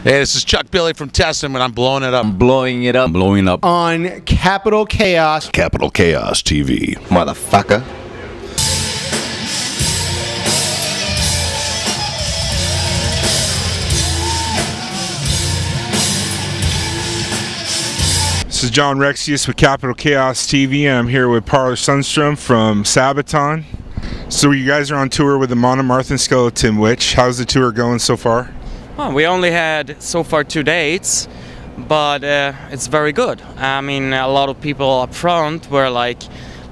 Hey, this is Chuck Billy from Testament, and I'm blowing it up. I'm blowing it up. Blowing up. On Capital Chaos. Capital Chaos TV. Motherfucker. This is Jon Rexius with Capital Chaos TV, and I'm here with Parlor Sundström from Sabaton. So you guys are on tour with the Monomarth and Skeleton Witch. How's the tour going so far? Well, we only had so far 2 dates, but it's very good. I mean, a lot of people up front were like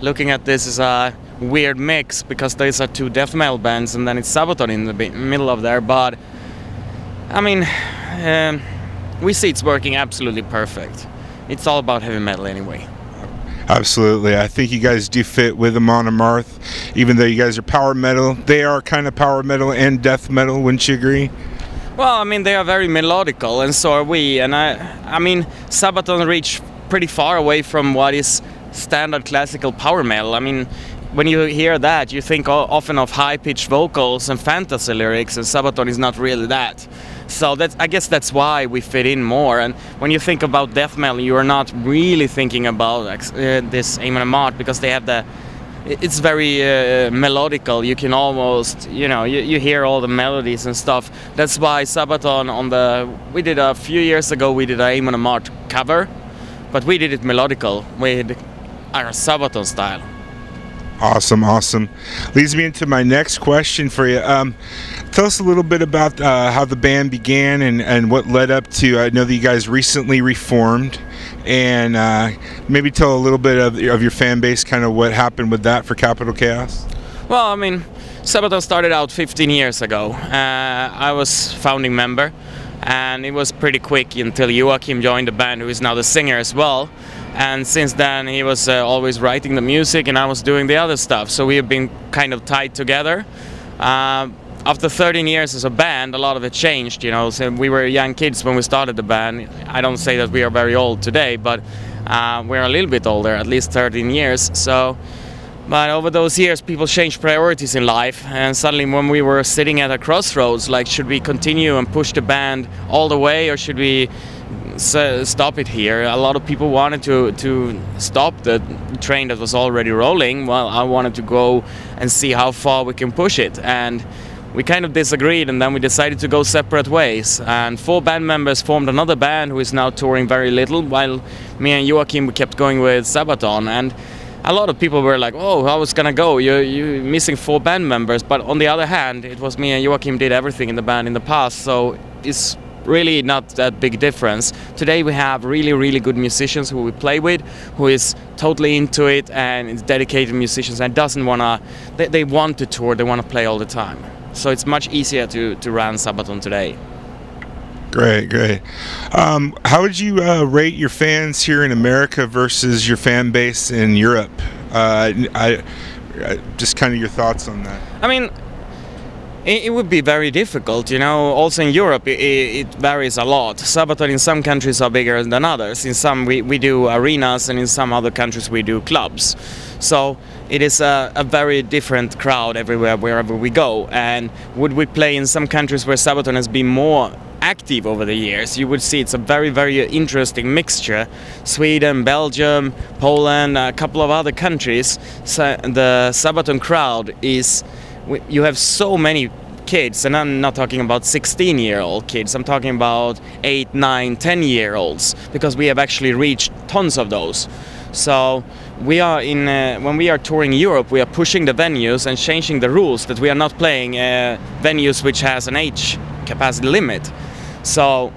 looking at this as a weird mix because these are 2 death metal bands and then it's Sabaton in the middle of there. But I mean, we see it's working absolutely perfect. It's all about heavy metal anyway. Absolutely. I think you guys do fit with the Monomarth, even though you guys are power metal. They are kind of power metal and death metal, wouldn't you agree? Well, I mean, they are very melodical, and so are we. And I mean, Sabaton reach pretty far away from what is standard classical power metal. I mean, when you hear that, you think often of high-pitched vocals and fantasy lyrics, and Sabaton is not really that. So I guess that's why we fit in more. And when you think about death metal, you are not really thinking about this Amon Amarth because they have it's very melodical. You can almost, you hear all the melodies and stuff. That's why Sabaton we did a few years ago, we did a Amon Amarth cover, but we did it melodical with our Sabaton style. Awesome, awesome. Leads me into my next question for you. Tell us a little bit about how the band began and what led up to, I know that you guys recently reformed, and maybe tell a little bit of your fan base, kind of what happened with that for Capital Chaos. Well, I mean, Sabaton started out 15 years ago. I was founding member, and it was pretty quick until Joachim joined the band, who is now the singer as well. And since then he was always writing the music and I was doing the other stuff, so we have been kind of tied together. After 13 years as a band, a lot of it changed, so we were young kids when we started the band. I don't say that we are very old today, but we're a little bit older, at least 13 years. But over those years people changed priorities in life, and suddenly when we were sitting at a crossroads, like, should we continue and push the band all the way, or should we stop it here? A lot of people wanted to stop the train that was already rolling. Well, I wanted to go and see how far we can push it, and we kind of disagreed, and then we decided to go separate ways. And 4 band members formed another band who is now touring very little, while me and Joachim, we kept going with Sabaton. And a lot of people were like, oh, how it's gonna go? You're missing 4 band members. But on the other hand, it was me and Joachim did everything in the band in the past, so it's really not that big difference. Today we have really, really good musicians who we play with, who is totally into it and is dedicated musicians and doesn't wanna, they want to tour, they want to play all the time. So it's much easier to run Sabaton today. Great, great. How would you rate your fans here in America versus your fan base in Europe? Just kind of your thoughts on that. I mean, it would be very difficult, Also in Europe it varies a lot. Sabaton in some countries are bigger than others. In some we do arenas, and in some other countries we do clubs. So it is a very different crowd everywhere, wherever we go. And would we play in some countries where Sabaton has been more active over the years, you would see it's a very, very interesting mixture. Sweden, Belgium, Poland, a couple of other countries. So the Sabaton crowd is, you have so many kids, and I'm not talking about 16-year-old kids, I'm talking about 8, 9, 10-year-olds, because we have actually reached tons of those. So we are when we are touring Europe, we are pushing the venues and changing the rules, that we are not playing venues which has an age capacity limit. So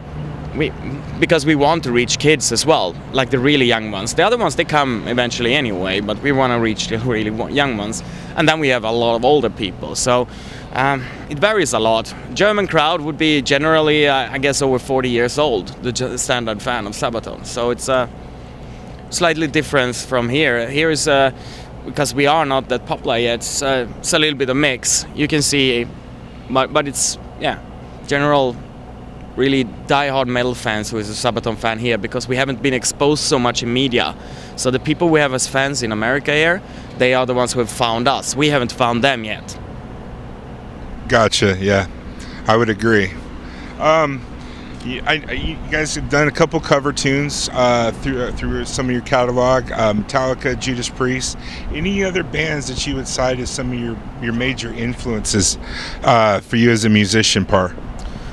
because we want to reach kids as well, like the really young ones. The other ones, they come eventually anyway, but we want to reach the really young ones. And then we have a lot of older people, so it varies a lot. German crowd would be generally, I guess, over 40 years old, the standard fan of Sabaton. So it's a slightly different from here. Here is, because we are not that popular yet, it's a little bit of mix. You can see, but it's, general really die-hard metal fans who is a Sabaton fan here, because we haven't been exposed so much in media. So the people we have as fans in America here, they are the ones who have found us. We haven't found them yet. Gotcha, yeah. I would agree. You guys have done a couple cover tunes through some of your catalog, Metallica, Judas Priest. Any other bands that you would cite as some of your major influences for you as a musician, Par?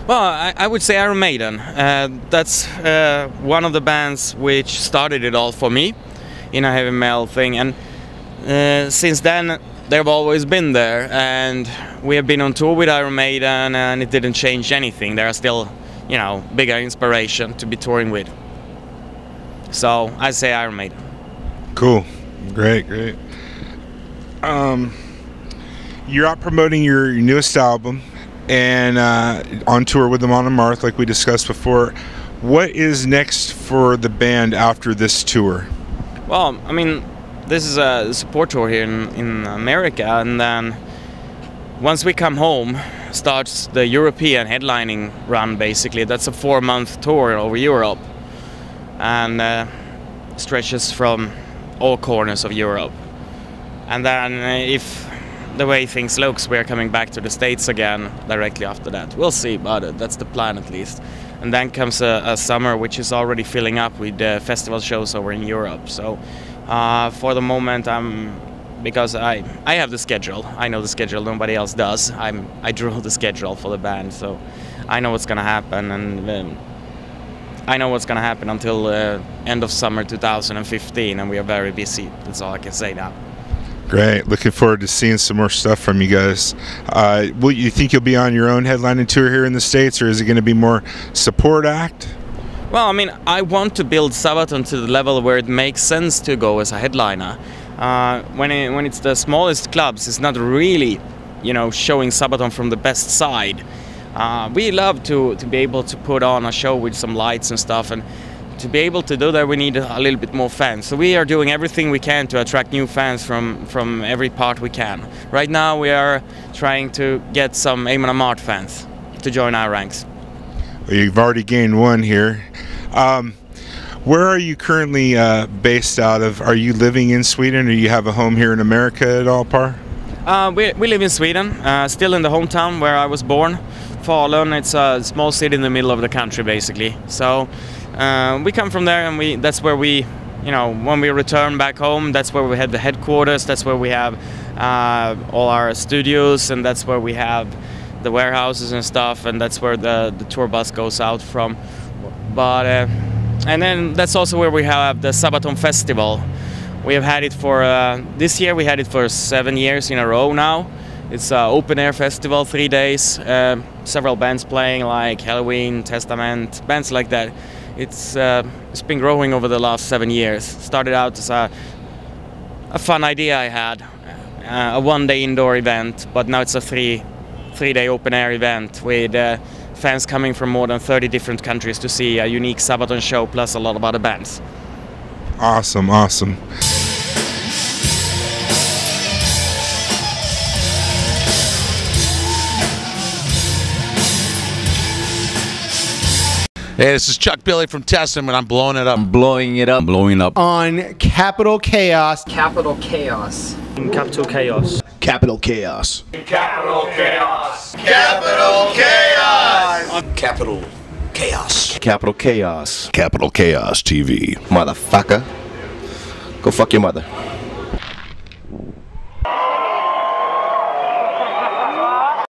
Well, I would say Iron Maiden. That's one of the bands which started it all for me in a heavy metal thing, and since then they've always been there, and we have been on tour with Iron Maiden, and it didn't change anything. They are still, you know, bigger inspiration to be touring with. So I say Iron Maiden. Cool, great. You're out promoting your newest album and on tour with them on a Marth, like we discussed before. What is next for the band after this tour? Well, I mean, this is a support tour here in America, and then once we come home, starts the European headlining run. Basically, that's a 4-month tour over Europe, and stretches from all corners of Europe. And then, if the way things looks, we're coming back to the States again directly after that. We'll see, but that's the plan at least. And then comes a summer which is already filling up with festival shows over in Europe. So for the moment, because I have the schedule. I know the schedule, nobody else does. I drew the schedule for the band, so I know what's gonna happen, and I know what's gonna happen until end of summer 2015, and we are very busy. That's all I can say now. Great. Looking forward to seeing some more stuff from you guys. Will you think you'll be on your own headlining tour here in the States, or is it going to be more support act? Well, I mean, I want to build Sabaton to the level where it makes sense to go as a headliner. When it's the smallest clubs, it's not really, you know, showing Sabaton from the best side. We love to be able to put on a show with some lights and stuff, and to be able to do that, we need a little bit more fans. So we are doing everything we can to attract new fans from every part we can. Right now, we are trying to get some Amon Amarth fans to join our ranks. Well, you've already gained one here. Where are you currently based out of? Are you living in Sweden, or you have a home here in America at all, Par? We live in Sweden, still in the hometown where I was born, Falun. It's a small city in the middle of the country, basically. So we come from there, and that's where we, you know, when we return back home, that's where we had the headquarters, that's where we have all our studios, and that's where we have the warehouses and stuff, and that's where the tour bus goes out from. But and then that's also where we have the Sabaton Festival. We have had it for, this year we had it for 7 years in a row now. It's an open air festival, 3 days, several bands playing like Halloween, Testament, bands like that. It's been growing over the last 7 years. Started out as a fun idea I had, a 1-day indoor event, but now it's a three-day open air event with fans coming from more than 30 different countries to see a unique Sabaton show, plus a lot of other bands. Awesome. Hey, this is Chuck Billy from Testament. I'm blowing it up. I'm blowing it up. Blowing up. On Capital Chaos. Capital Chaos. Capital Chaos. Capital Chaos. Capital Chaos. Capital Chaos. Capital Chaos. Capital Chaos. Capital Chaos TV. Motherfucker. Go fuck your mother.